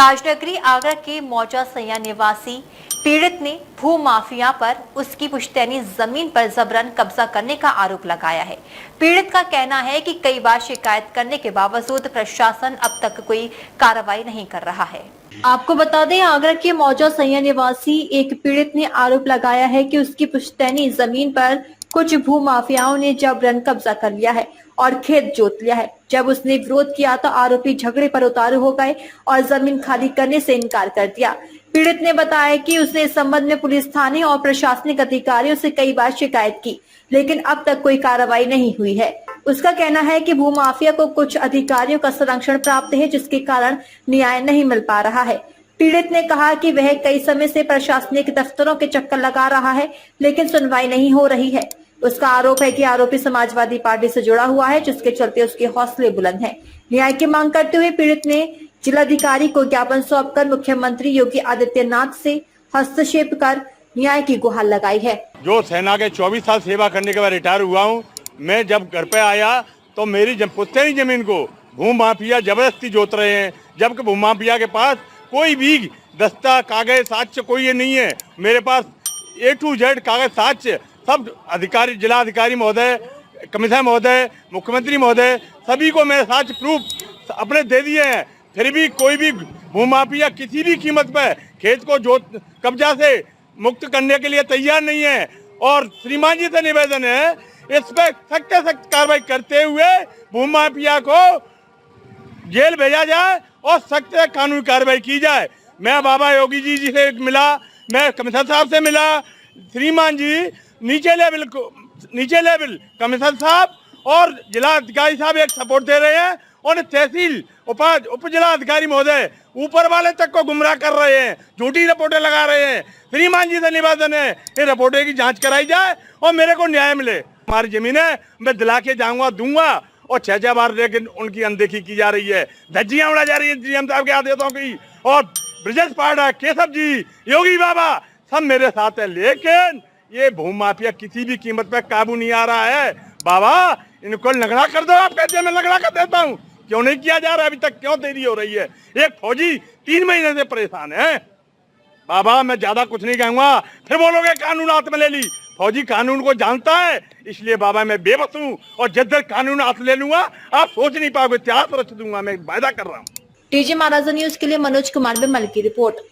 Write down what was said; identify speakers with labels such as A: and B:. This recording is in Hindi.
A: ताजनगरी आगरा के मौजा सैया निवासी पीड़ित ने भू माफिया पर उसकी पुश्तैनी जमीन पर जबरन कब्जा करने का आरोप लगाया है। पीड़ित का कहना है कि कई बार शिकायत करने के बावजूद प्रशासन अब तक कोई कार्रवाई नहीं कर रहा है। आपको बता दें, आगरा के मौजा सैया निवासी एक पीड़ित ने आरोप लगाया है कि उसकी पुश्तैनी जमीन पर कुछ भू माफियाओं ने जबरन कब्जा कर लिया है और खेत जोत लिया है। जब उसने विरोध किया तो आरोपी झगड़े पर उतारू हो गए और जमीन खाली करने से इनकार कर दिया। पीड़ित ने बताया कि उसने इस संबंध में पुलिस थाने और प्रशासनिक अधिकारियों से कई बार शिकायत की, लेकिन अब तक कोई कार्रवाई नहीं हुई है। उसका कहना है कि भूमाफिया को कुछ अधिकारियों का संरक्षण प्राप्त है, जिसके कारण न्याय नहीं मिल पा रहा है। पीड़ित ने कहा कि वह कई समय से प्रशासनिक दफ्तरों के चक्कर लगा रहा है, लेकिन सुनवाई नहीं हो रही है। उसका आरोप है कि आरोपी समाजवादी पार्टी से जुड़ा हुआ है, जिसके चलते उसके हौसले बुलंद हैं। न्याय की मांग करते हुए पीड़ित ने जिलाधिकारी को ज्ञापन सौंपकर मुख्यमंत्री योगी आदित्यनाथ से हस्तक्षेप कर न्याय की गुहार लगाई है।
B: जो सेना के 24 साल सेवा करने के बाद रिटायर हुआ हूँ, मैं जब घर पे आया तो मेरी पुश्तैनी जमीन को भूमाफिया जबरदस्ती जोत रहे हैं, जबकि भूमाफिया के पास कोई भी दस्ता कागज साक्ष्य कोई ये नहीं है। मेरे पास A to Z कागज साक्ष्य सब अधिकारी, जिला अधिकारी महोदय, कमिश्नर महोदय, मुख्यमंत्री महोदय, सभी को मेरे साक्ष्य प्रूफ अपने दे दिए हैं। फिर भी कोई भी भूमाफिया किसी भी कीमत पर खेत को कब्जा से मुक्त करने के लिए तैयार नहीं है। और श्रीमान जी से निवेदन है, इस पर सख्त से सख्त कार्रवाई करते हुए भूमाफिया को जेल भेजा जाए और सख्त से कानूनी कार्रवाई की जाए। मैं बाबा योगी जी से मिला, मैं कमिश्नर साहब से मिला। श्रीमान जी नीचे लेवल कमिश्नर साहब और जिला अधिकारी साहब एक सपोर्ट दे रहे हैं और तहसील उप जिला अधिकारी महोदय ऊपर वाले तक को गुमराह कर रहे हैं, झूठी रिपोर्टें लगा रहे हैं। श्रीमान जी से निवेदन है, ये रिपोर्टें की जांच कराई जाए और मेरे को न्याय मिले। हमारी जमीन है, मैं दिला के जाऊंगा, दूंगा। और 6 बार लेकिन उनकी अनदेखी की जा रही है, धज्जियां उड़ा जा रही है डीएम साहब के आदेशों की। और ब्रजेश पाठक, केशव जी, योगी बाबा सब मेरे साथ है, लेकिन ये भूमाफिया किसी भी कीमत पे काबू नहीं आ रहा है। बाबा इनको लगड़ा कर दो, आप कहते हैं मैं लगड़ा कर देता हूँ। क्यों नहीं किया जा रहा अभी तक, क्यों देरी हो रही है? एक फौजी 3 महीने से परेशान है। बाबा मैं ज्यादा कुछ नहीं कहूंगा, फिर बोलोगे कानून हाथ में ले ली। फौजी कानून को जानता है, इसलिए बाबा मैं बेबस हूँ और जब तक कानून हाथ ले लूंगा आप सोच नहीं पाओगे, इतिहास रच दूंगा, मैं वायदा कर रहा हूँ।
A: टीजी महाराजा न्यूज के लिए मनोज कुमार बेमल की रिपोर्ट।